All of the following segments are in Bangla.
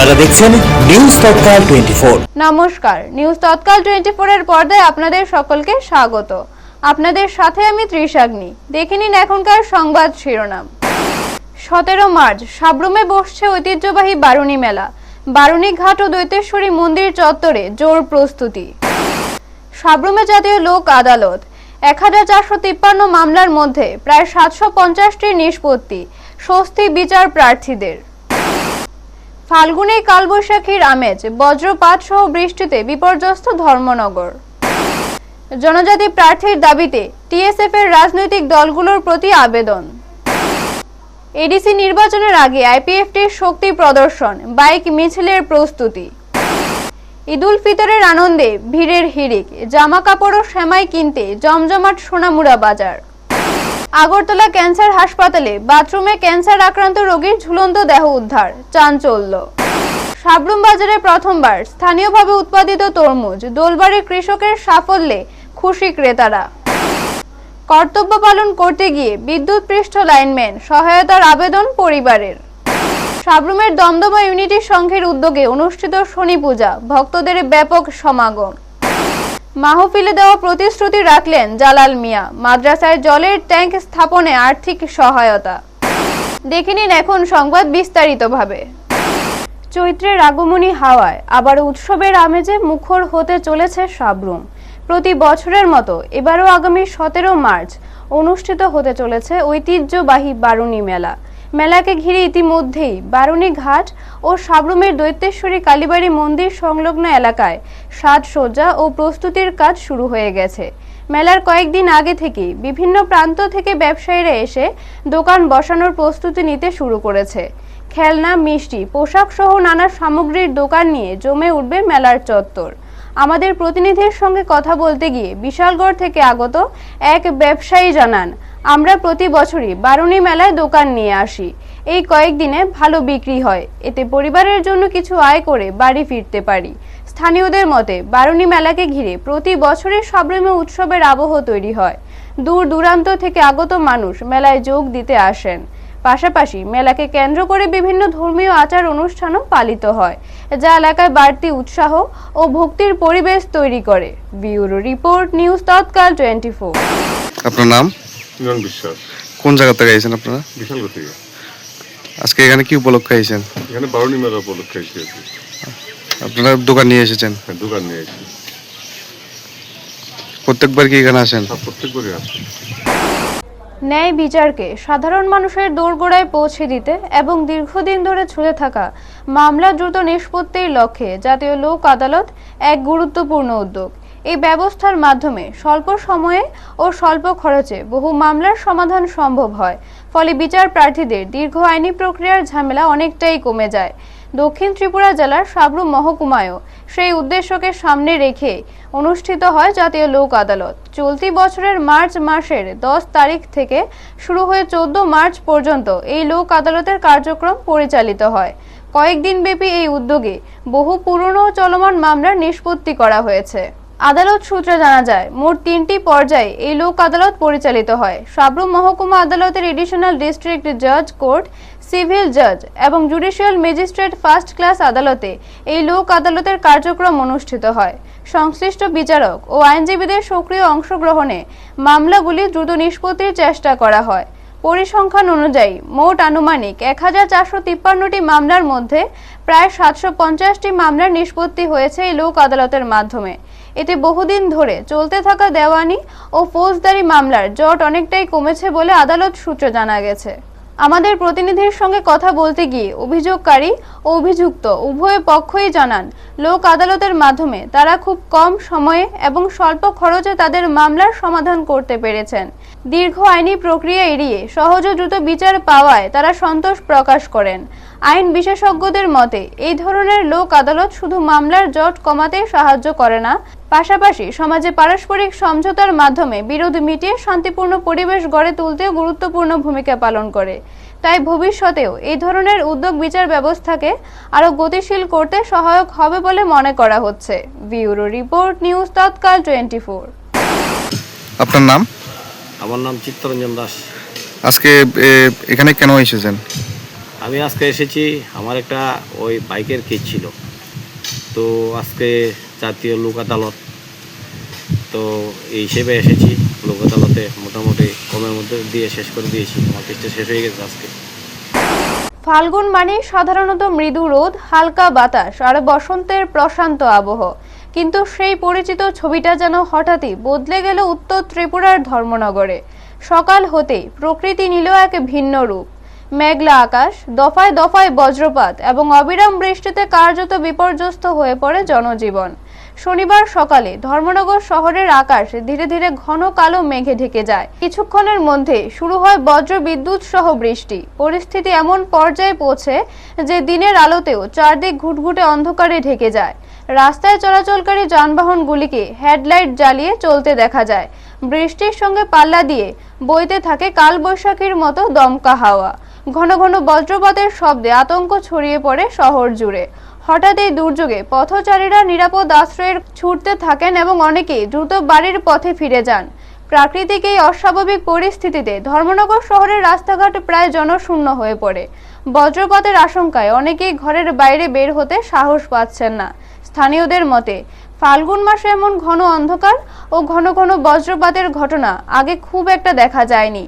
আপনারা দেখছেন নিউজ তৎকাল 24। নমস্কার, নিউজ তৎকাল 24 এর পর্দায় আপনাদের সকলকে স্বাগত। আপনাদের সাথে আমি ত্রিশাগ্নি। দেখে নিন এখনকার সংবাদ শিরোনাম। 17 মার্চ সাবরুমে বসছে ঐতিহ্যবাহী বারুণী মেলা। বারুণী ঘাট ও দৈতেশ্বরী মন্দির চত্বরে জোর প্রস্তুতি। সাবরুমে জাতীয় লোক আদালত 1453 মামলার মধ্যে প্রায় 750টির নিষ্পত্তি। স্বস্তি বিচার প্রার্থীদের। ফাল্গুনে কালবৈশাখীর আমেজ, বজ্রপাত সহ বৃষ্টিতে বিপর্যস্ত ধর্মনগর। জনজাতি প্রার্থীর দাবিতে টিএসএফ এর রাজনৈতিক দলগুলোর প্রতি আবেদন। এডিসি নির্বাচনের আগে আইপিএফটির শক্তি প্রদর্শন, বাইক মিছিলের প্রস্তুতি। ঈদুল ফিতরের আনন্দে ভিড়ের হিড়িক, জামা কাপড় ও সেমাই কিনতে জমজমাট সোনামুড়া বাজার। আগরতলা ক্যান্সার হাসপাতালে বাথরুমে ক্যান্সার আক্রান্ত রোগীর ঝুলন্ত দেহ উদ্ধার, চাঞ্চল্য। সাবরুম বাজারে প্রথমবার স্থানীয়ভাবে উৎপাদিত তরমুজ, দোলবাড়ির কৃষকের সাফল্যে খুশি ক্রেতারা। কর্তব্য পালন করতে গিয়ে বিদ্যুৎপৃষ্ঠ লাইনম্যান, সহায়তার আবেদন পরিবারের। সাবরুমের দমদমা ইউনিটি সংঘের উদ্যোগে অনুষ্ঠিত শনি পূজা, ভক্তদের ব্যাপক সমাগম। মাহফিলে দেওয়া প্রতিশ্রুতি রাখলেন জালাল মিয়া, মাদ্রাসায় জলের ট্যাঙ্ক স্থাপনে আর্থিক সহায়তা। দেখে নিন এখন সংবাদ বিস্তারিতভাবে। চৈত্রের আগমনী হাওয়ায় আবার উৎসবের আমেজে মুখর হতে চলেছে সাবরুম। প্রতি বছরের মতো এবারও আগামী 17 মার্চ অনুষ্ঠিত হতে চলেছে ঐতিহ্যবাহী বারুণী মেলা। মেলাকে ঘিরে ইতিমধ্যেই বারুণী ঘাট ও সাবরুমের দৈতেশ্বরী কালীবাড়ি মন্দির সংলগ্ন এলাকায় সাজসজ্জা ও প্রস্তুতির কাজ শুরু হয়ে গেছে। মেলার কয়েকদিন আগে থেকেই বিভিন্ন প্রান্ত থেকে ব্যবসায়ীরা এসে দোকান বসানোর প্রস্তুতি নিতে শুরু করেছে। খেলনা, মিষ্টি, পোশাক সহ নানা সামগ্রীর দোকান নিয়ে জমে উঠবে মেলার চত্বর। আমাদের প্রতিনিধির সঙ্গে কথা বলতে গিয়ে বিশালগড় থেকে আগত এক ব্যবসায়ী জানান, আমরা প্রতি বছরই বারুণী মেলায় দোকান নিয়ে আসি। এই কয়েকদিনে ভালো বিক্রি হয়, এতে পরিবারের জন্য কিছু আয় করে বাড়ি ফিরতে পারি। স্থানীয়দের মতে বারুণী মেলাকে ঘিরে প্রতি বছরই সাবরুমে উৎসবের আবহ তৈরি হয়। দূর দূরান্ত থেকে আগত মানুষ মেলায় যোগ দিতে আসেন। পাশাপাশি মেলাকে কেন্দ্র করে বিভিন্ন ধর্মীয় আচার অনুষ্ঠানও পালিত হয়, যা এলাকায় বাড়তি উৎসাহ ও ভক্তির পরিবেশ তৈরি করে। ব্যুরো রিপোর্ট, নিউজ তৎকাল 24। আপনার নাম? মিলন বিশ্বাস। কোন জায়গা থেকে আইছেন আপনারা? বিশালগড় থেকে। আজকে এখানে কি উপলক্ষে আইছেন? এখানে বারুণী মেলা উপলক্ষে এসেছি। আপনারা দোকান নিয়ে এসেছেন? হ্যাঁ, দোকান নিয়ে এসেছি। প্রত্যেকবার কি এখানে আসেন? প্রত্যেকবারই আসি। ন্যায় বিচারকে সাধারণ মানুষের দোরগোড়ায় পৌঁছে দিতে এবং দীর্ঘদিন ধরে ঝুলে থাকা মামলা দ্রুত নিষ্পত্তির লক্ষ্যে জাতীয় লোক আদালত এক গুরুত্বপূর্ণ উদ্যোগ। এই ব্যবস্থার মাধ্যমে স্বল্প সময়ে ও স্বল্প খরচে বহু মামলার সমাধান সম্ভব হয়। ফলে বিচার প্রার্থীদের দীর্ঘ আইনি প্রক্রিয়ার ঝামেলা অনেকটাই কমে যায়। দক্ষিণ ত্রিপুরা জেলার সাবরুম মহকুমায়ও সেই উদ্দেশ্যকে সামনে রেখে অনুষ্ঠিত হয় জাতীয় লোক আদালত। চলতি বছরের মার্চ মাসের 10 তারিখ থেকে শুরু হয়ে 14 মার্চ পর্যন্ত এই লোক আদালতের কার্যক্রম পরিচালিত হয়। কয়েকদিন ব্যাপী এই উদ্যোগে বহু পুরনো ও চলমান মামলার নিষ্পত্তি করা হয়েছে। আদালত সূত্রে জানা যায়, মোট 3টি পর্যায়ে এই লোক আদালত পরিচালিত হয়। সাবরুম মহকুমা আদালতের এডিশনাল ডিস্ট্রিক্ট জাজ কোর্ট, সিভিল জাজ এবং জুডিশিয়াল ম্যাজিস্ট্রেট ফার্স্ট ক্লাস আদালতে এই লোক আদালতের কার্যক্রম অনুষ্ঠিত হয়। সংশ্লিষ্ট বিচারক ও আইনজীবীদের সক্রিয় অংশগ্রহণে মামলাগুলি দ্রুত নিষ্পত্তির চেষ্টা করা হয়। পরিসংখ্যান অনুযায়ী মোট আনুমানিক 1453টি মামলার মধ্যে প্রায় 750টি মামলার নিষ্পত্তি হয়েছে এই লোক আদালতের মাধ্যমে। এতে বহুদিন ধরে চলতে থাকা দেওয়ানি ও ফৌজদারি মামলার জট অনেকটাই কমেছে বলে আদালত সূত্রে জানা গেছে। আমাদের প্রতিনিধির সঙ্গে কথা বলতে গিয়ে অভিযোগকারী ও অভিযুক্ত উভয় পক্ষই জানান, লোক আদালতের মাধ্যমে তারা খুব কম সময়ে এবং স্বল্প খরচে তাদের মামলার সমাধান করতে পেরেছেন। দীর্ঘ আইনি প্রক্রিয়া এড়িয়ে সহজ ও দ্রুত বিচার পাওয়ায় তারা সন্তোষ প্রকাশ করেন। আইন বিশেষজ্ঞদের মতে এই ধরনের লোক আদালত শুধু মামলার জট কমাতে সাহায্য করে না, পাশাপাশি সমাজে পারস্পরিক সমঝোতার মাধ্যমে বিরোধ মিটিয়ে শান্তিপূর্ণ পরিবেশ গড়ে তুলতেও গুরুত্বপূর্ণ ভূমিকা পালন করে। তাই ভবিষ্যতেও এই ধরনের উদ্যোগ বিচার ব্যবস্থাকে আরো গতিশীল করতে সহায়ক হবে বলে মনে করা হচ্ছে। ব্যুরো রিপোর্ট, নিউজ তৎকাল 24। আপনার নাম? আমার নাম চিত্তরঞ্জন দাস। আজকে এখানে কেন এসেছেন? আমি আজকে এসেছি, আমার একটা ওই বাইকের কেস ছিল, তো আজকে জাতীয় লোক আদালত, তো এই হিসেবে এসেছি। লোক আদালতে মোটামুটি কমের মধ্যে দিয়ে শেষ করে দিয়েছি, আমার কেসটা শেষ হয়ে গেছে আজকে। ফাল্গুন মানে সাধারণত মৃদু রোদ, হালকা বাতাস আর বসন্তের প্রশান্ত আবহ, কিন্তু সেই পরিচিত ছবিটা যেন হঠাৎই বদলে গেল উত্তর ত্রিপুরার ধর্মনগরে। সকাল হতেই প্রকৃতি নিল এক ভিন্ন রূপ। মেঘলা আকাশ, দফায় দফায় বজ্রপাত এবং অবিরাম বৃষ্টিতে কার্যত বিপর্যস্ত হয়ে পড়ে জনজীবন। শনিবার সকালে ধর্মনগর শহরের আকাশ ধীরে ধীরে ঘন কালো মেঘে ঢেকে যায়। কিছুক্ষণের মধ্যে শুরু হয় বজ্র বিদ্যুৎ সহ বৃষ্টি। পরিস্থিতি এমন পর্যায়ে পৌঁছে যে দিনের আলোতেও চারদিক ঘুটঘুটে অন্ধকারে ঢেকে যায়। রাস্তায় চলাচলকারী যানবাহনগুলিকে হেডলাইট জ্বালিয়ে চলতে দেখা যায়। বৃষ্টির সঙ্গে পাল্লা দিয়ে বইতে থাকে কালবৈশাখীর মতো দমকা হাওয়া। ঘন ঘন বজ্রপাতের শব্দে আতঙ্ক ছড়িয়ে পড়ে শহর জুড়ে। হঠাৎ এই দুর্যোগে পথচারীরা নিরাপদ আশ্রয়ের ছুটতে থাকেন এবং অনেকেই দ্রুত বাড়ির পথে ফিরে যান। প্রাকৃতিক এই অস্বাভাবিক পরিস্থিতিতে ধর্মনগর শহরের রাস্তাঘাট প্রায় জনশূন্য হয়ে পড়ে। বজ্রপাতের আশঙ্কায় অনেকেই ঘরের বাইরে বের হতে সাহস পাচ্ছেন না। স্থানীয়দের মতে ফাল্গুন মাসে এমন ঘন অন্ধকার ও ঘন ঘন বজ্রপাতের ঘটনা আগে খুব একটা দেখা যায়নি।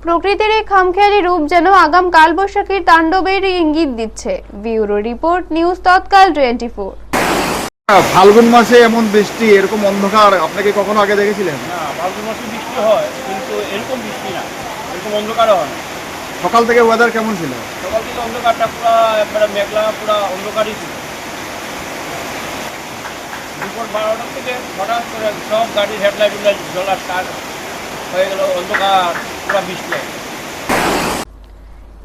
প্রকৃতির এই খামখেয়ালি রূপ যেন আগাম কালবৈশাখীর তাণ্ডবের ইঙ্গিত দিচ্ছে। ব্যুরো রিপোর্ট, নিউজ তৎকাল 24। ফাল্গুন মাসে এমন বৃষ্টি, এরকম অন্ধকার আপনাকে কখনো আগে দেখেছিলেন? না, ফাল্গুন মাসে বৃষ্টি হয়, কিন্তু এরকম বৃষ্টি না, এরকম অন্ধকারও হয় না। সকাল থেকে ওয়েদার কেমন ছিল? সকাল থেকে অন্ধকারটা পুরো একবারে মেঘলা, পুরো অন্ধকারই ছিল। দুপুর 12টার থেকে হঠাৎ করে সব গাড়ির হেডলাইট জ্বলা স্টার্ট হয়ে গেল, অন্ধকার, পুরো বৃষ্টি।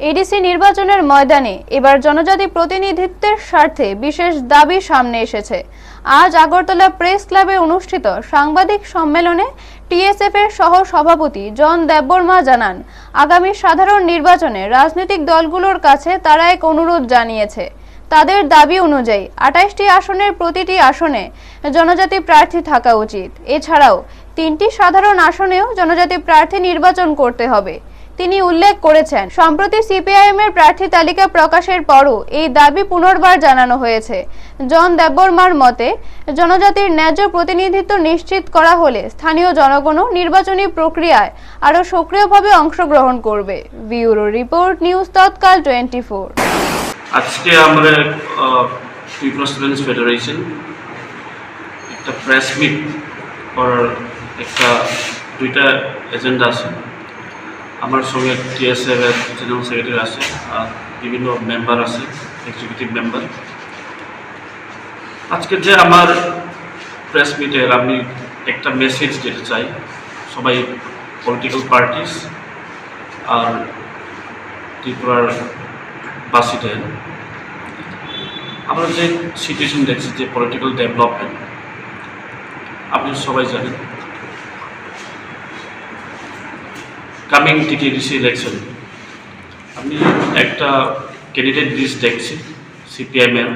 এডিসি নির্বাচনের ময়দানে এবার জনজাতি প্রতিনিধিত্বের স্বার্থে বিশেষ দাবি সামনে এসেছে। আজ আগরতলা প্রেস ক্লাবে অনুষ্ঠিত সাংবাদিক সম্মেলনে টিএসএফ এর সহ সভাপতি জন দেববর্মা জানান, আগামী সাধারণ নির্বাচনে রাজনৈতিক দলগুলোর কাছে তারা এক অনুরোধ জানিয়েছে। তাদের দাবি অনুযায়ী 28টি আসনের প্রতিটি আসনে জনজাতি প্রার্থী থাকা উচিত। এছাড়াও 3টি সাধারণ আসনেও জনজাতি প্রার্থী নির্বাচন করতে হবে। তিনি উল্লেখ করেছেন, সম্প্রতি সিপিআইএম এর প্রার্থী তালিকা প্রকাশের পরও এই দাবি পুনর্বার জানানো হয়েছে। জন দেববর্মার মতে, জনজাতির ন্যায্য প্রতিনিধিত্ব নিশ্চিত করা হলে স্থানীয় জনগণও নির্বাচনী প্রক্রিয়ায় আরও সক্রিয়ভাবে অংশগ্রহণ করবে। ব্যুরো রিপোর্ট, নিউজ তৎকাল 24। আজকে আমরা ত্রিপুরা স্টুডেন্টস ফেডারেশন একটা প্রেস মিট করার দুইটা এজেন্ডা আছে। আমার সঙ্গে টিএসএফ এর জেনারেল সেক্রেটারি আছে, আর বিভিন্ন মেম্বার আছে, এক্সিকিউটিভ মেম্বার। আজকে যে আমার প্রেস মিটের আমি একটা মেসেজ দিতে চাই, সবাই পলিটিক্যাল পার্টিস আর ত্রিপুরার বাসীদের। আমরা যে সিচুয়েশন দেখছি, যে পলিটিক্যাল ডেভেলপমেন্ট, আপনি সবাই জানেন, কামিং টিটিডিসি ইলেকশন আমি একটা ক্যান্ডিডেট লিস্ট দেখছি সিপিআইএমের।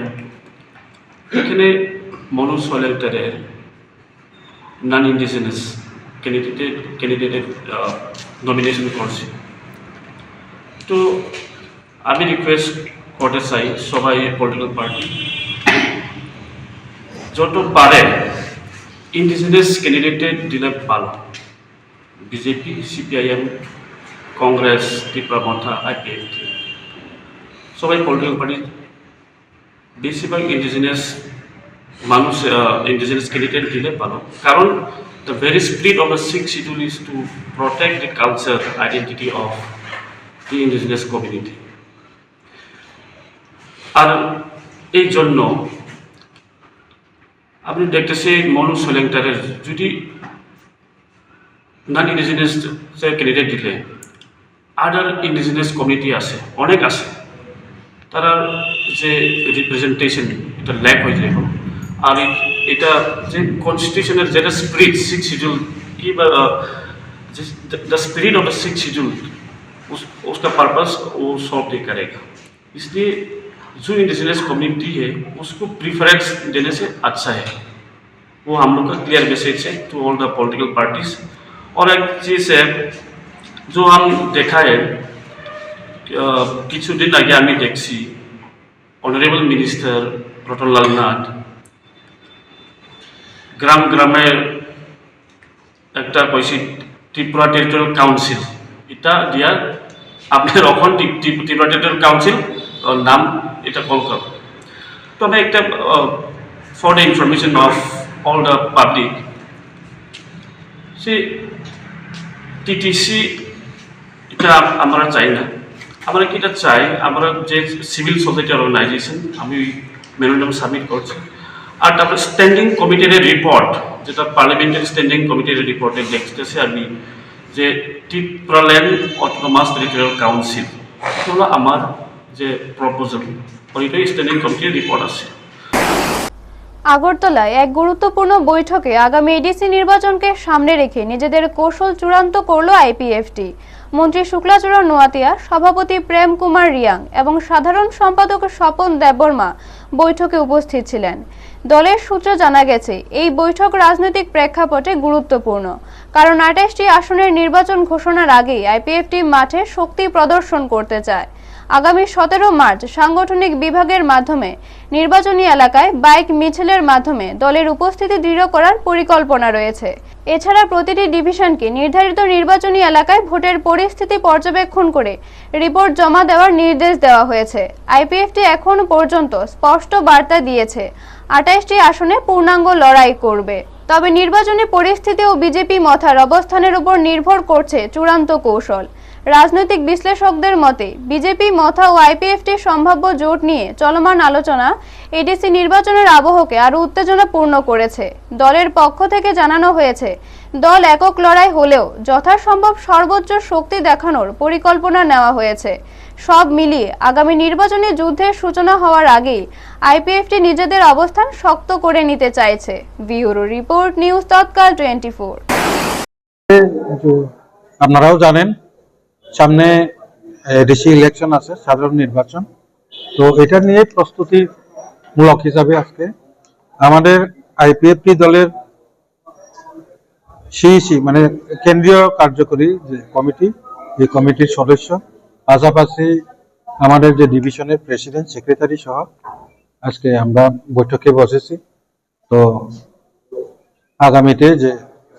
এখানে মনু সোলেন্টারের নন ইন্ডিজিনাস ক্যান্ডিডেটের নমিনেশন করছি। তো আমি রিকোয়েস্ট করতে চাই সবাই পলিটিক্যাল পার্টি যত পারে ইন্ডিজিনাস ক্যান্ডিডেটের দিলে ভালো। BJP, CPIM, Congress, Tripura Motha, IPF, সবাই পলিটিক্যাল পার্টি বেশিরভাগ ইন্ডিজিনাস মানুষ, ইন্ডিজিনাস ক্যান্ডিডেট দিলে ভালো। কারণ the very spirit of the 6th schedule is to protect the culture identity of the indigenous community. আর এই জন্য আপনি দেখতেছি মনু সোলেন্টারের যদি নন ইন্ডিজিনাস ক্যান্ডিডেট দিলে আদার ইন্ডিজিনাস কমিউনিটি আছে, অনেক আছে, তারা যে রিপ্রেজেন্টেশন এটা ল্যাক হয়ে যায়। আর এটা যে কনস্টিটিউশনের যেটা স্পিরিট 6th শিডিউল की the spirit of the 6th schedule उसका पर्पस वो सॉल्व नहीं करेगा। इसलिए जो इंडिजिनस कम्युनिटी है उसको प्रीफरेंस देने से अच्छा है। वो हम लोग का क्लियर मैसेज है to all the political parties. और एक चीज़ है जो हम देखा है কিছুদিন আগে আমি দেখছি অনারেবল মিনিস্টার রতনলাল নাথ গ্রামে একটা কইছি ত্রিপুরা টেরিটোরিয়াল কাউন্সিল, এটা দিয়া আপনার এখন ত্রিপুরা টেরিটোরিয়াল কাউন্সিল নাম এটা কল কর। তো আমি একটা for the information of all the public, say TTC এটা আমরা চাই না। আমরা কি এটা চাই, আমরা যে সিভিল সোসাইটি অর্গানাইজেশন আমি মেমোরেন্ডাম সাবমিট করছি, আর তারপরে স্ট্যান্ডিং কমিটির রিপোর্ট, যেটা পার্লামেন্টারি স্ট্যান্ডিং কমিটির রিপোর্টে দেখতেছে আমি যে ত্রিপুরাল্যান্ড অটোনমাস টেরিটোরিয়াল কাউন্সিল, এটা হলো আমার যে প্রপোজাল, ওইটাই স্ট্যান্ডিং কমিটির রিপোর্ট আছে। আগরতলায় এক গুরুত্বপূর্ণ বৈঠকে আগামী এডিসি নির্বাচনকে সামনে রেখে নিজেদের কৌশল চূড়ান্ত করল আইপিএফটি। মন্ত্রী শুক্লাচরণ নোয়াতিয়া, সভাপতি প্রেম কুমার রিয়াং এবং সাধারণ সম্পাদক স্বপন দেববর্মা বৈঠকে উপস্থিত ছিলেন। দলের সূত্রে জানা গেছে, এই বৈঠক রাজনৈতিক প্রেক্ষাপটে গুরুত্বপূর্ণ, কারণ 28টি আসনের নির্বাচন ঘোষণার আগেই আইপিএফটি মাঠে শক্তি প্রদর্শন করতে চায়। আগামী 17 মার্চ সাংগঠনিক বিভাগের মাধ্যমে নির্বাচনী এলাকায় বাইক মিছিলের মাধ্যমে দলের উপস্থিতি দৃঢ় করার পরিকল্পনা রয়েছে। এছাড়া প্রতিটি ডিভিশনকে নির্ধারিত নির্বাচনী এলাকায় ভোটের পরিস্থিতি পর্যবেক্ষণ করে রিপোর্ট জমা দেওয়ার নির্দেশ দেওয়া হয়েছে। আইপিএফটি এখন পর্যন্ত স্পষ্ট বার্তা দিয়েছে 28টি আসনে পূর্ণাঙ্গ লড়াই করবে। তবে নির্বাচনী পরিস্থিতি ও বিজেপি মথার অবস্থানের উপর নির্ভর করছে চূড়ান্ত কৌশল। রাজনৈতিক বিশ্লেষকদের মতে বিজেপি মথা ও আইপিএফটির সম্ভাব্য জোট নিয়ে চলমান আলোচনা এডিসি নির্বাচনের আবহকে আরও উত্তেজনাপূর্ণ করেছে। দলের পক্ষ থেকে জানানো হয়েছে, দল একক লড়াই হলেও যথাসম্ভব সর্বোচ্চ শক্তি দেখানোর পরিকল্পনা নেওয়া হয়েছে। সব মিলিয়ে আগামী নির্বাচনী যুদ্ধের সূচনা হওয়ার আগেই আইপিএফটি নিজেদের অবস্থান শক্ত করে নিতে চাইছে। ব্যুরো রিপোর্ট, নিউজ তৎকাল 24। আপনারাও জানেন সামনে এডিসি ইলেকশন আছে, সাধারণ নির্বাচন। তো এটা নিয়ে প্রস্তুতিমূলক হিসাবে আজকে আমাদের আইপিএফটি দলের সিইসি মানে কেন্দ্রীয় কার্যকরী যে কমিটি, এই কমিটির সদস্য, পাশাপাশি আমাদের যে ডিভিশনের প্রেসিডেন্ট, সেক্রেটারি সহ আজকে আমরা বৈঠকে বসেছি। তো আগামীতে যে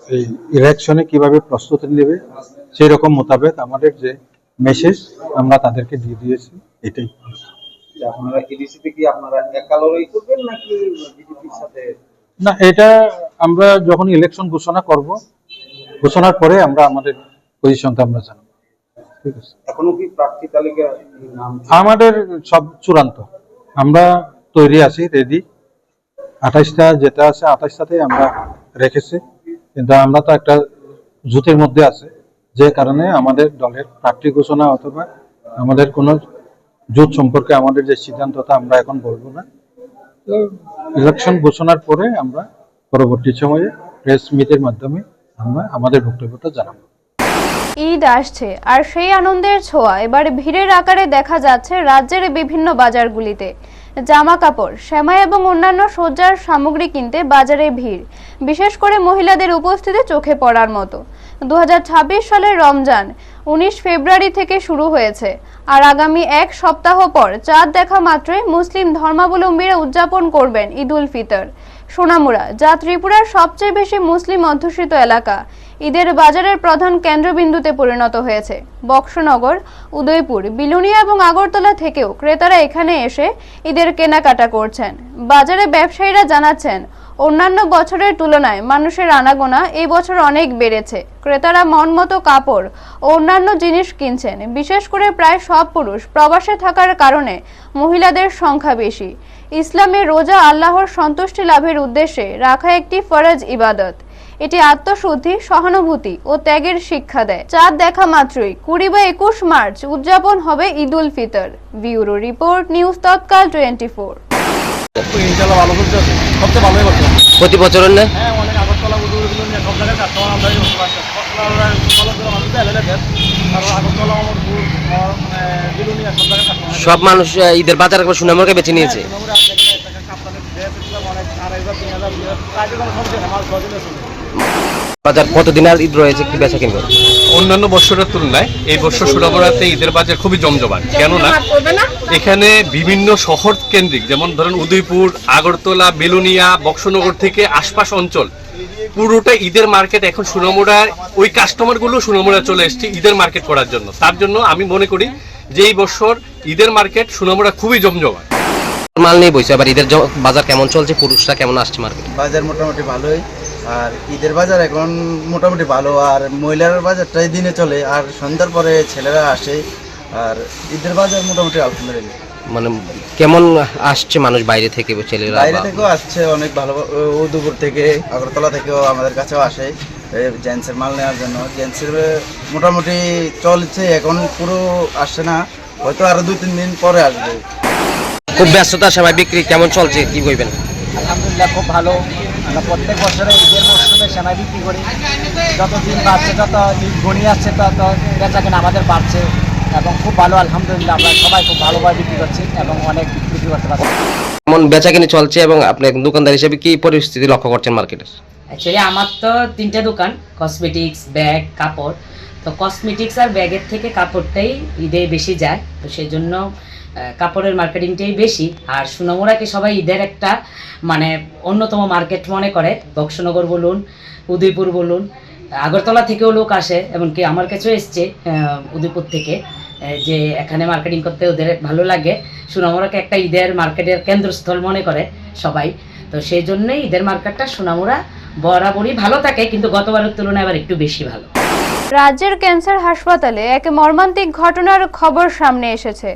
এই ইলেকশনে কিভাবে প্রস্তুতি নেবে সেই রকম মোতাবেক আমাদের যে মেসেজ আমরা তাদেরকে দিয়ে দিয়েছি, এটাই। আপনারা এডিসিতে কি আপনারা একা লড়াই করবেন নাকি বিজেপির সাথে? না, এটা আমরা যখন ইলেকশন ঘোষণা করব, ঘোষণার পরে আমরা আমাদের পজিশনটা আমরা জানাবো। ঠিক আছে, এখনো কি প্রার্থী তালিকা নাম আমাদের সব চূড়ান্ত, আমরা তৈরি আছি, রেডি। 28টা যেটা আছে 28টাতে আমরা রেখেছি, কিন্তু আমরা তো একটা জোটের মধ্যে আছে, যে কারণে আমাদের দলের প্রার্থী ঘোষণা অথবা আমাদের কোনো জোট সম্পর্কে আমাদের যে সিদ্ধান্তটা আমরা এখন বলবো না। তো ইলেকশন ঘোষণার পরে আমরা পরবর্তী সময়ে প্রেস মিটের মাধ্যমে আমরা আমাদের বক্তব্যটা জানাবো। ঈদ আসছে, আর সেই আনন্দের ছোঁয়া এবার ভিড়ের আকারে দেখা যাচ্ছে রাজ্যের বিভিন্ন বাজারগুলিতে। জামা কাপড়, সেমাই এবং অন্যান্য সজ্জার সামগ্রী কিনতে বাজারে ভিড়, বিশেষ করে মহিলাদের উপস্থিতি চোখে পড়ার মতো। 2026 সালের রমজান 19 ফেব্রুয়ারি থেকে শুরু হয়েছে, আর আগামী এক সপ্তাহ পর চাঁদ দেখা মাত্রই মুসলিম ধর্মাবলম্বীরা উদযাপন করবেন ঈদ উল ফিতর। সোনামুড়া, যা ত্রিপুরার সবচেয়ে বেশি মুসলিম অধ্যুষিত এলাকা, ঈদের বাজারের প্রধান কেন্দ্রবিন্দুতে পরিণত হয়েছে। বক্সনগর, উদয়পুর, বিলুনিয়া এবং আগরতলা থেকেও ক্রেতারা এখানে এসে ঈদের কেনাকাটা করছেন। বাজারে ব্যবসায়ীরা জানাচ্ছেন, অন্যান্য বছরের তুলনায় মানুষের আনাগোনা এই বছর অনেক বেড়েছে। ক্রেতারা মনমতো কাপড় ও অন্যান্য জিনিস কিনছেন। বিশেষ করে প্রায় সব পুরুষ প্রবাসে থাকার কারণে মহিলাদের সংখ্যা বেশি। ইসলামে রোজা আল্লাহর সন্তুষ্টি লাভের উদ্দেশ্যে রাখা একটি ফরজ ইবাদত। এটি আত্মশুদ্ধি, সহানুভূতি ও ত্যাগের শিক্ষা দেয়। চাঁদ দেখা মাত্রই 20 বা 21 মার্চ উদযাপন হবে Eid ul Fitr. Bureau report, news তৎকাল 24। প্রতি বছরের না সব মানুষ ঈদের বাজার একবার সুনামকে বেছে নিয়েছে। বাজার কতদিন আর ঈদ রয়েছে, কি বেচা কিনবে? অন্যান্য বছরের তুলনায় এই বছর সোনামুড়াতে ঈদের বাজার খুবই জমজমাট। কেননা এখানে বিভিন্ন শহর কেন্দ্রিক, যেমন ধরেন উদয়পুর, আগরতলা, বেলুনিয়া, বক্সনগর থেকে আশপাশ অঞ্চল পুরোটা ঈদের মার্কেট। এখন সোনামুড়ার ওই কাস্টমারগুলো সোনামুড়া চলে এসছে ঈদের মার্কেট করার জন্য। তার জন্য আমি মনে করি যে এই বছর ঈদের মার্কেট সোনামুড়া খুবই জমজমাট। মাল নিয়ে বইছে, আবার ঈদের বাজার কেমন চলছে, পুরুষরা কেমন আসছে মার্কেট? বাজার মোটামুটি ভালোই, আর ঈদের বাজার এখন মোটামুটি ভালো, আর মহিলার বাজারটাই দিনে চলে, আর সন্ধ্যার পরে ছেলেরা আসে, আর ঈদের বাজার মোটামুটি আলহামদুলিল্লাহ। মানে কেমন আসছে মানুষ বাইরে থেকে, ছেলেরা? বাইরে থেকেও আসছে অনেক ভালো, উদয়পুর থেকে, আগরতলা থেকেও আমাদের কাছেও আসে জেন্টসের মাল নেওয়ার জন্য। জেন্টসের মোটামুটি চলছে, এখন পুরো আসছে না, হয়তো আরো 2-3 দিন পরে আসবে। খুব ব্যস্ততা, সেমাই বিক্রি কেমন চলছে, কি বলবেন? আলহামদুলিল্লাহ খুব ভালো। আমরা প্রত্যেক বছরে ঈদের মরশুমে সেমাই বিক্রি করি, যত দিন বাড়ছে, যত ঈদ ঘনিয়ে আসছে তত বেচা কেনা আমাদের বাড়ছে, এবং খুব ভালো আলহামদুলিল্লাহ। আমরা সবাই খুব ভালোভাবে বিক্রি করছি এবং অনেক বিক্রি করতে পারছি। কেমন বেচা কিনে চলছে এবং আপনি দোকানদার হিসেবে কি পরিস্থিতি লক্ষ্য করছেন মার্কেটে? অ্যাকচুয়ালি আমার তো 3টে দোকান, কসমেটিক্স, ব্যাগ, কাপড়। তো কসমেটিক্স আর ব্যাগের থেকে কাপড়টাই ঈদে বেশি যায়, তো সেই জন্য কাপড়ের মার্কেটিংটাই বেশি। আর সোনামুড়াকে সবাই ঈদের একটা মানে অন্যতম মার্কেট মনে করে। বক্সনগর বলুন, উদয়পুর বলুন, আগরতলা থেকেও লোক আসে, এমনকি আমার কাছেও এসছে উদয়পুর থেকে, যে এখানে মার্কেটিং করতে ওদের ভালো লাগে। সোনামুড়াকে একটা ঈদের মার্কেটের কেন্দ্রস্থল মনে করে সবাই, তো সেই জন্যই ঈদের মার্কেটটা সোনামুড়া বরাবরই ভালো থাকে, কিন্তু গতবারের তুলনায় আবার একটু বেশি ভালো। রাজ্যের ক্যান্সার হাসপাতালে এক মর্মান্তিক ঘটনার খবর সামনে এসেছে।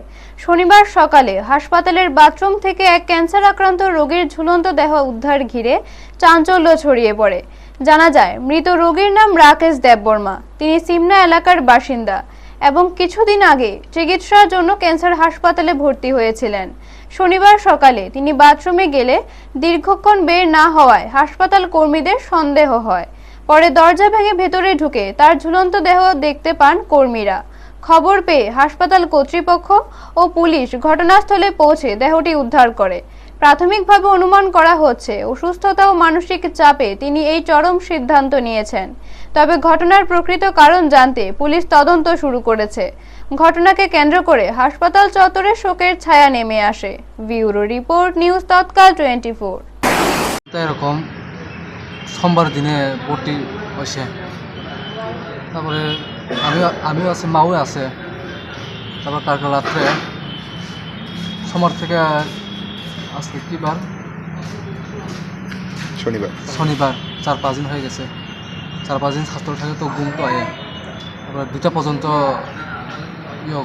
শনিবার সকালে হাসপাতালের বাথরুম থেকে এক ক্যান্সার আক্রান্ত রোগীর ঝুলন্ত দেহ উদ্ধার ঘিরে চাঞ্চল্য ছড়িয়ে পড়ে। জানা যায়, মৃত রোগীর নাম রাকেশ দেববর্মা। তিনি সিমনা এলাকার বাসিন্দা এবং কিছুদিন আগে চিকিৎসার জন্য ক্যান্সার হাসপাতালে ভর্তি হয়েছিলেন। শনিবার সকালে তিনি বাথরুমে গেলে দীর্ঘক্ষণ বের না হওয়ায় হাসপাতাল কর্মীদের সন্দেহ হয়। পরে দরজা ভেঙে ভেতরে ঢুকে তার ঝুলন্ত দেহ দেখতে পান কর্মীরা। খবর পেয়ে হাসপাতাল কর্তৃপক্ষ ও পুলিশ ঘটনাস্থলে পৌঁছে দেহটি উদ্ধার করে। প্রাথমিকভাবে অনুমান করা হচ্ছে অসুস্থতা ও মানসিক চাপে তিনি এই চরম সিদ্ধান্ত নিয়েছেন। তবে ঘটনার প্রকৃত কারণ জানতে পুলিশ তদন্ত শুরু করেছে। ঘটনাকে কেন্দ্র করে হাসপাতাল চত্বরে শোকের ছায়া নেমে আসে। ব্যুরো রিপোর্ট, নিউজ তৎকাল 24। এরকম সোমবার দিনে ভর্তি হয়েছে, তারপরে আমিও আছে, মাও আছে। তারপর কালকে রাত্রে সোমবার থেকে আজকে কি বার, শনিবার 4-5 দিন হয়ে গেছে। 4-5 দিন হাসপাতাল থাকে তো ঘুম তো আয়ে, তারপরে 2টা পর্যন্ত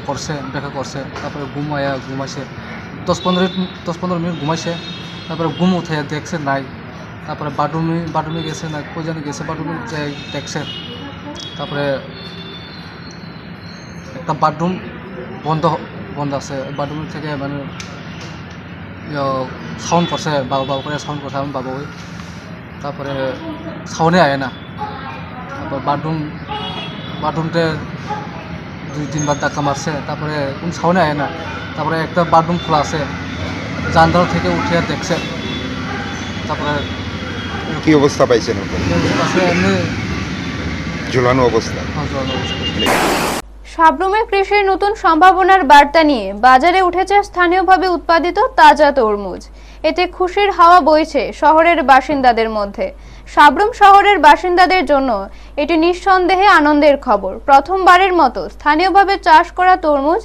করছে, দেখা করছে, তারপরে ঘুমাইছে 10-15 মিনিট ঘুমাইছে। তারপরে ঘুম উঠে দেখছে নাই, তারপরে বাথরুমে গেছে না কই জানি গেছে, বাথরুমে দেখছে। তারপরে একটা বাথরুম বন্ধ আছে, বাথরুম থেকে মানে সাউন্ড করছে, বাবা করে সাউন্ড করছে, আমি বাবা ওই। তারপরে সাউন্ডে আয় না, তারপর বাথরুমতে 2-3 বার ধাক্কা মারছে, তারপরে কোন সাউন্ডে আয় না। তারপরে একটা বাথরুম খোলা আছে, জানলা থেকে উঠে দেখছে। তারপরে কি অবস্থা পাইছেন? এমনি ঝুলানো অবস্থা। সাবরুমে কৃষির নতুন সম্ভাবনার বার্তা নিয়ে বাজারে উঠেছে স্থানীয়ভাবে উৎপাদিত তাজা তরমুজ। এতে খুশির হাওয়া বইছে শহরের বাসিন্দাদের মধ্যে। সাবরুম শহরের বাসিন্দাদের জন্য এটি নিঃসন্দেহে আনন্দের খবর। প্রথমবারের মতো স্থানীয়ভাবে চাষ করা তরমুজ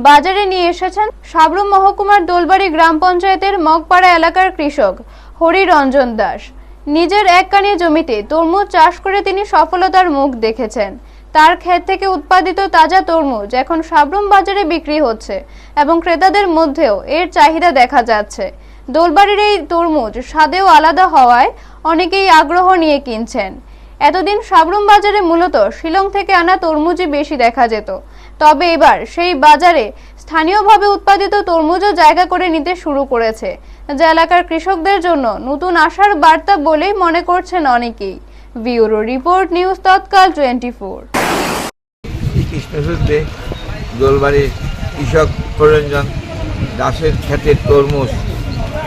বাজারে নিয়ে এসেছেন সাবরুম মহকুমার দোলবাড়ি গ্রাম পঞ্চায়েতের মগপাড়া এলাকার কৃষক হরিরঞ্জন দাস। নিজের 1 কানি জমিতে তরমুজ চাষ করে তিনি সফলতার মুখ দেখেছেন। তার ক্ষেত থেকে উৎপাদিত তাজা তরমুজ এখন সাবরুম বাজারে বিক্রি হচ্ছে এবং ক্রেতাদের মধ্যেও এর চাহিদা দেখা যাচ্ছে। দোলবাড়ির এই তরমুজ স্বাদেও আলাদা হওয়ায় অনেকেই আগ্রহ নিয়ে কিনছেন। এতদিন সাবরুম বাজারে মূলত শিলং থেকে আনা তরমুজই বেশি দেখা যেত, তবে এবার সেই বাজারে স্থানীয়ভাবে উৎপাদিত তরমুজও জায়গা করে নিতে শুরু করেছে, যা এলাকার কৃষকদের জন্য নতুন আশার বার্তা বলেই মনে করছেন অনেকেই। ব্যুরো রিপোর্ট, নিউজ তৎকাল 24। কৃষ্ণসূত্রে দোলবাড়ির কৃষক হরিরঞ্জন দাসের ক্ষেতের তরমুজ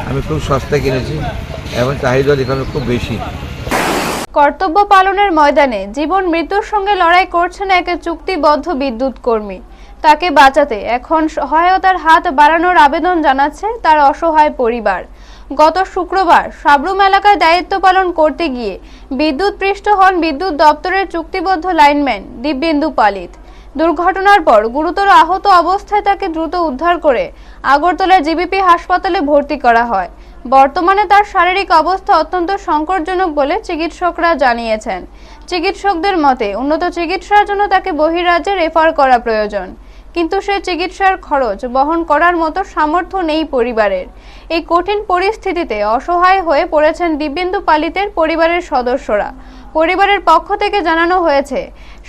আমি খুব সস্তা কিনেছি এবং চাহিদা এখানে খুব বেশি। কর্তব্য পালনের ময়দানে জীবন মৃত্যুর সঙ্গে লড়াই করছেন এক চুক্তিবদ্ধ বিদ্যুৎ কর্মী। তাকে বাঁচাতে এখন সহায়তার হাত বাড়ানোর আবেদন জানাচ্ছে তার অসহায় পরিবার। গত শুক্রবার সাবরুম এলাকায় দায়িত্ব পালন করতে গিয়ে বিদ্যুৎপৃষ্ট হন বিদ্যুৎ দপ্তরের চুক্তিবদ্ধ লাইনম্যান দিব্যেন্দু পালিত। দুর্ঘটনার পর গুরুতর আহত অবস্থায় তাকে দ্রুত উদ্ধার করে আগরতলা জিবিপি হাসপাতালে ভর্তি করা হয়। বর্তমানে তার শারীরিক অবস্থা অত্যন্ত সংকটজনক বলে চিকিৎসকরা জানিয়েছেন। চিকিৎসকদের মতে উন্নত চিকিৎসার জন্য তাকে বহির্রাজ্যে রেফার করা প্রয়োজন, কিন্তু সেই চিকিৎসার খরচ বহন করার মতো সামর্থ্য নেই পরিবারের। এই কঠিন পরিস্থিতিতে অসহায় হয়ে পড়েছেন দিব্যেন্দু পালিতের পরিবারের সদস্যরা। পরিবারের পক্ষ থেকে জানানো হয়েছে,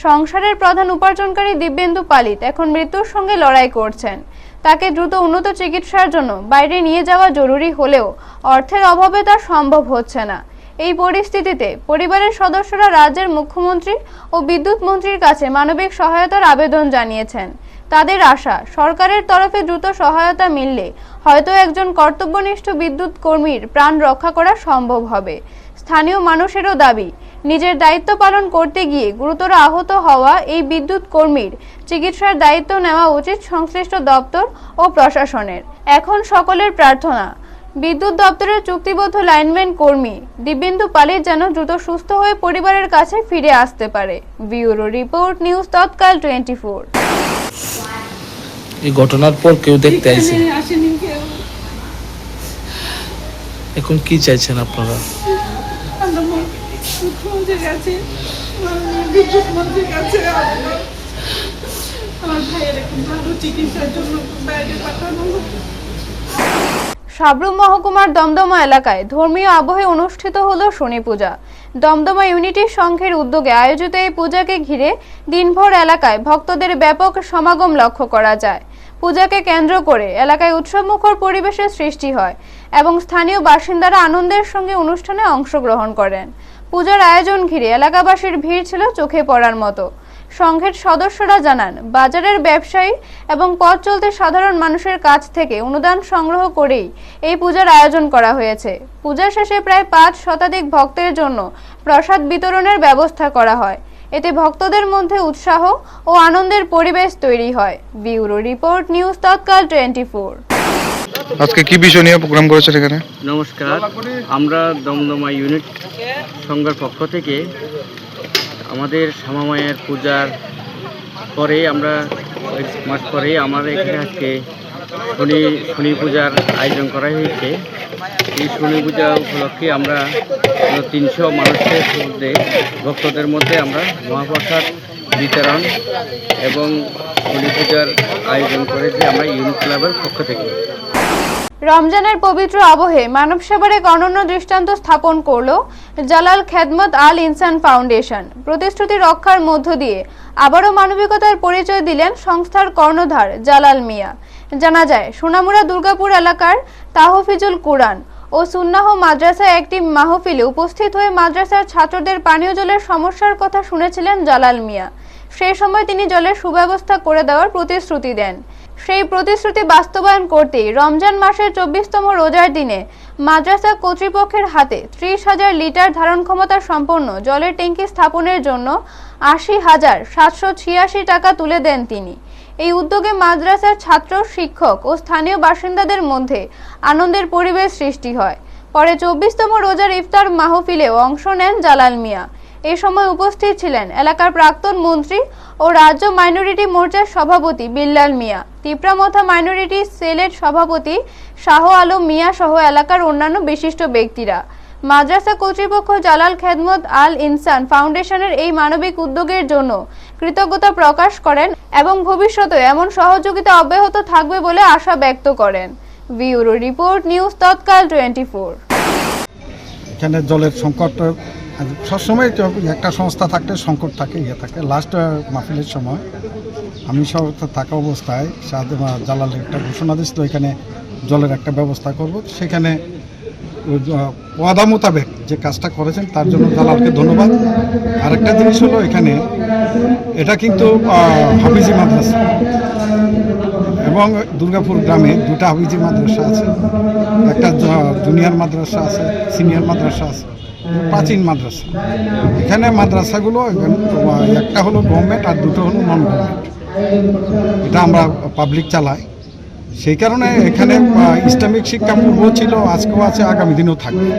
সংসারের প্রধান উপার্জনকারী দিব্যেন্দু পালিত এখন মৃত্যুর সঙ্গে লড়াই করছেন। তাকে দ্রুত উন্নত চিকিৎসার জন্য বাইরে নিয়ে যাওয়া জরুরি হলেও অর্থের অভাবে তা সম্ভব হচ্ছে না। এই পরিস্থিতিতে পরিবারের সদস্যরা রাজ্যের মুখ্যমন্ত্রী ও বিদ্যুৎ মন্ত্রীর কাছে মানবিক সহায়তার আবেদন জানিয়েছেন। তাদের আশা, সরকারের তরফে দ্রুত সহায়তা মিললে হয়তো একজন কর্তব্যনিষ্ঠ বিদ্যুৎ কর্মীর প্রাণ রক্ষা করা সম্ভব হবে। স্থানীয় মানুষেরও দাবি, নিজের দায়িত্ব পালন করতে গিয়ে গুরুতর আহত হওয়া এই বিদ্যুৎ কর্মীর চিকিৎসার দায়িত্ব নেওয়া উচিত সংশ্লিষ্ট দপ্তর ও প্রশাসনের। এখন সকলের প্রার্থনা, বিদ্যুৎ দপ্তরের চুক্তিবদ্ধ লাইনম্যান কর্মী দিব্যেন্দু পালিত যেন দ্রুত সুস্থ হয়ে পরিবারের কাছে ফিরে আসতে পারে। ব্যুরো রিপোর্ট, নিউজ তৎকাল 24। এই ঘটনার পর কেউ দেখতে আইছে? এখন কি চাইছেন আপনারা? সাবরুম মহকুমার দমদমা এলাকায় ধর্মীয় আবহে অনুষ্ঠিত হলো শনি পূজা। দমদমা ইউনিটি সংঘের উদ্যোগে আয়োজিত এই পূজাকে ঘিরে দিনভর এলাকায় ভক্তদের ব্যাপক সমাগম লক্ষ্য করা যায়। পূজাকে কেন্দ্র করে এলাকায় উৎসবমুখর পরিবেশের সৃষ্টি হয় এবং স্থানীয় বাসিন্দারা আনন্দের সঙ্গে অনুষ্ঠানে অংশগ্রহণ করেন। পূজার আয়োজন ঘিরে এলাকাবাসীর ভিড় ছিল চোখে পড়ার মতো। সংঘের সদস্যরা জানান, বাজারের ব্যবসায়ী এবং পথ চলতে সাধারণ মানুষের কাছ থেকে অনুদান সংগ্রহ করেই এই পূজার আয়োজন করা হয়েছে। পূজা শেষে প্রায় 5 শতাধিক ভক্তের জন্য প্রসাদ বিতরণের ব্যবস্থা করা হয়। এতে ভক্তদের মধ্যে উৎসাহ ও আনন্দের পরিবেশ তৈরি হয়। ব্যুরো রিপোর্ট, নিউজ তৎকাল 24। আজকে কি বিষয় নিয়ে প্রোগ্রাম করেছেন এখানে? নমস্কার, আমরা দমদমা ইউনিট সংঘের পক্ষ থেকে আমাদের শ্যামামায়ের পূজার পরে আমরা কয়েক মাস পরে আমাদের এখানে আজকে শনি পূজার আয়োজন করা হয়েছে। এই শনি পূজা উপলক্ষে আমরা 300 মানুষের মধ্যে ভক্তদের মধ্যে আমরা মহাপ্রসাদ বিতরণ এবং শনি পূজার আয়োজন করেছি আমরা ইউনিট ক্লাবের পক্ষ থেকে। রমজানের পবিত্র আবহে মানব সেবার এক অনন্য দৃষ্টান্ত স্থাপন করল জালাল খেদমত আল ইনসান ফাউন্ডেশন। প্রতিশ্রুতি রক্ষার মধ্য দিয়ে আবারও মানবিকতার পরিচয় দিলেন সংস্থার কর্ণধার জালাল মিয়া। জানা যায়, সোনামুড়া দুর্গাপুর এলাকার তাহফিজুল কুরআন ও সুন্নাহ মাদ্রাসায় একটি মাহফিলে উপস্থিত হয়ে মাদ্রাসার ছাত্রদের পানীয় জলের সমস্যার কথা শুনেছিলেন জালাল মিয়া। সেই সময় তিনি জলের সুব্যবস্থা করে দেওয়ার প্রতিশ্রুতি দেন। সেই প্রতিশ্রুতি বাস্তবায়ন করতেই রমজান মাসের 24তম রোজার দিনে মাদ্রাসা কর্তৃপক্ষের হাতে 30,000 লিটার ধারণ ক্ষমতা সম্পন্ন জলের ট্যাঙ্কি স্থাপনের জন্য 80,786 টাকা তুলে দেন তিনি। এই উদ্যোগে মাদ্রাসার ছাত্র, শিক্ষক ও স্থানীয় বাসিন্দাদের মধ্যে আনন্দের পরিবেশ সৃষ্টি হয়। পরে 24তম রোজার ইফতার মাহফিলেও অংশ নেন জালাল মিয়া। এই সময় উপস্থিত ছিলেন এলাকার প্রাক্তন মন্ত্রী ও রাজ্য মাইনরিটি মোর্চার সভাপতি বিল্লাল মিয়া, তিপ্রামথা মাইনরিটি সেলের সভাপতি শাহ আলম মিয়া সহ এলাকার অন্যান্য বিশিষ্ট ব্যক্তিরা। মাদ্রাসা কর্তৃপক্ষ জালাল খেদমত আল ইনসান ফাউন্ডেশনের এই মানবিক উদ্যোগের জন্য কৃতজ্ঞতা প্রকাশ করেন এবং ভবিষ্যতে এমন সহযোগিতা অব্যাহত থাকবে বলে আশা ব্যক্ত করেন। ব্যুরো রিপোর্ট, নিউজ তৎকাল 24। এখানে জলের সংকট সবসময় একটা সংস্থা থাকলে সংকট থাকে, থাকে। লাস্ট মাহফিলের সময় আমি সব থাকা অবস্থায় জালাল একটা ঘোষণা দিচ্ছিল এখানে জলের একটা ব্যবস্থা করব। সেখানে ওয়াদা মোতাবেক যে কাজটা করেছেন তার জন্য জালালকে ধন্যবাদ। আরেকটা জিনিস হলো, এখানে এটা কিন্তু হাফিজি মাদ্রাসা এবং দুর্গাপুর গ্রামে 2টা হাফিজি মাদ্রাসা আছে, একটা জুনিয়র মাদ্রাসা আছে, সিনিয়র মাদ্রাসা আছে। প্রাচীন মাদ্রাসা। এখানে মাদ্রাসাগুলো একটা হলো গভর্নমেন্ট আর দুটো হলো নন গভর্নমেন্ট। এটা আমরা পাবলিক চালাই, সেই কারণে এখানে ইসলামিক শিক্ষা পূর্ব ছিল, আজকেও আছে, আগামী দিনেও থাকবে।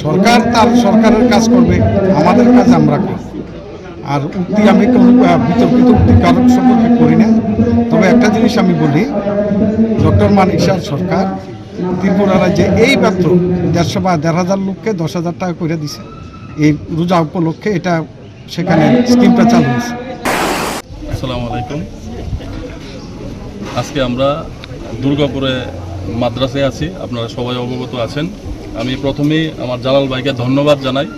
সরকার তার সরকারের কাজ করবে, আমাদের কাজ আমরা করব। আর উক্তি আমি কোনো বিতর্কিত উক্তি কারক সম্পর্কে করি না। তবে একটা জিনিস আমি বলি, ডক্টর মানিক শাহ সরকার ত্রিপুরা রাজ্যে এই মাত্র 150 বা 1,500 লোককে 10,000 টাকা করে দিছে। এই রোজা উপলক্ষে এটা সেখানে স্কিমটা চালু হয়েছে। আসসালামু আলাইকুম। আজকে আমরা দুর্গাপুরে মাদ্রাসায় আছি, আপনারা সবাই অবগত আছেন। আমি প্রথমেই আমার জালাল ভাইকে ধন্যবাদ জানাই,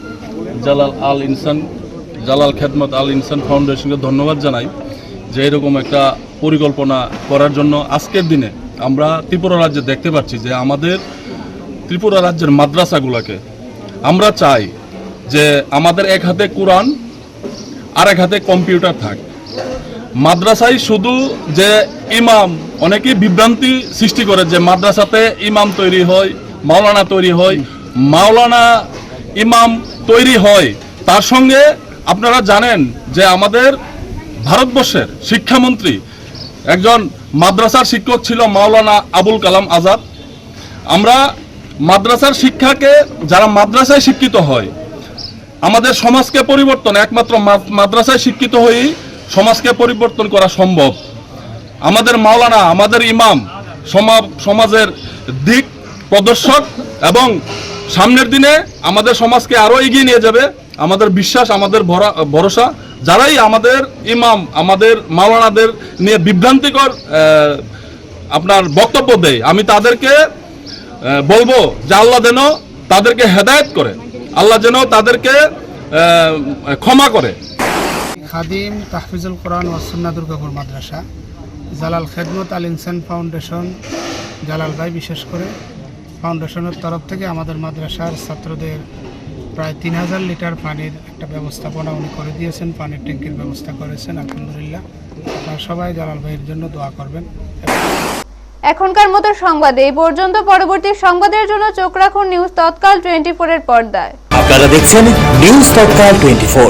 জালাল খেদমত আল ইনসান ফাউন্ডেশনকে ধন্যবাদ জানাই যে এরকম একটা পরিকল্পনা করার জন্য। আজকের দিনে আমরা ত্রিপুরা রাজ্যে দেখতে পাচ্ছি যে আমাদের ত্রিপুরা রাজ্যের মাদ্রাসাগুলোকে আমরা চাই যে আমাদের এক হাতে কোরআন আর এক হাতে কম্পিউটার থাক। মাদ্রাসায় শুধু যে ইমাম, অনেকেই বিভ্রান্তি সৃষ্টি করে যে মাদ্রাসাতে ইমাম তৈরি হয়, মাওলানা তৈরি হয়। মাওলানা ইমাম তৈরি হয়, তার সঙ্গে আপনারা জানেন যে আমাদের ভারতবর্ষের শিক্ষামন্ত্রী একজন মাদ্রাসার শিক্ষক ছিল, মাওলানা আবুল কালাম আজাদ। আমরা মাদ্রাসার শিক্ষাকে, যারা মাদ্রাসায় শিক্ষিত হয়, আমাদের সমাজকে পরিবর্তন একমাত্র মাদ্রাসায় শিক্ষিত হয়েই সমাজকে পরিবর্তন করা সম্ভব। আমাদের মাওলানা, আমাদের ইমাম সমাজের দিক প্রদর্শক এবং সামনের দিনে আমাদের সমাজকে আরও এগিয়ে নিয়ে যাবে। আমাদের বিশ্বাস, আমাদের ভরসা। যারাই আমাদের ইমাম, আমাদের মাওলানাদের নিয়ে বিভ্রান্তিকর আপনার বক্তব্য দেয়, আমি তাদেরকে বলবো যে আল্লাহ যেন তাদেরকে হেদায়েত করে, আল্লাহ যেন তাদেরকে ক্ষমা করে। খাদিম তাহফিজুল কোরআন ওয়া সুন্নাহ দুর্গাপুর মাদ্রাসা, জালাল খেদমত আল ইনসান ফাউন্ডেশন, জালাল ভাই বিশেষ করে ফাউন্ডেশনের তরফ থেকে আমাদের মাদ্রাসার ছাত্রদের প্রায় 3,000 লিটার পানির একটা ব্যবস্থাপনা উনি করে দিয়েছেন, পানির ট্যাঙ্কির ব্যবস্থা করেছেন। আলহামদুলিল্লাহ, আপনারা সবাই জালাল ভাইয়ের জন্য দোয়া করবেন। এখনকার মতো সংবাদ এই পর্যন্ত। পরবর্তী সংবাদের জন্য চোখ রাখুন নিউজ তৎকাল 24 এর পর্দায়। আপনারা দেখছেন নিউজ তৎকাল 24।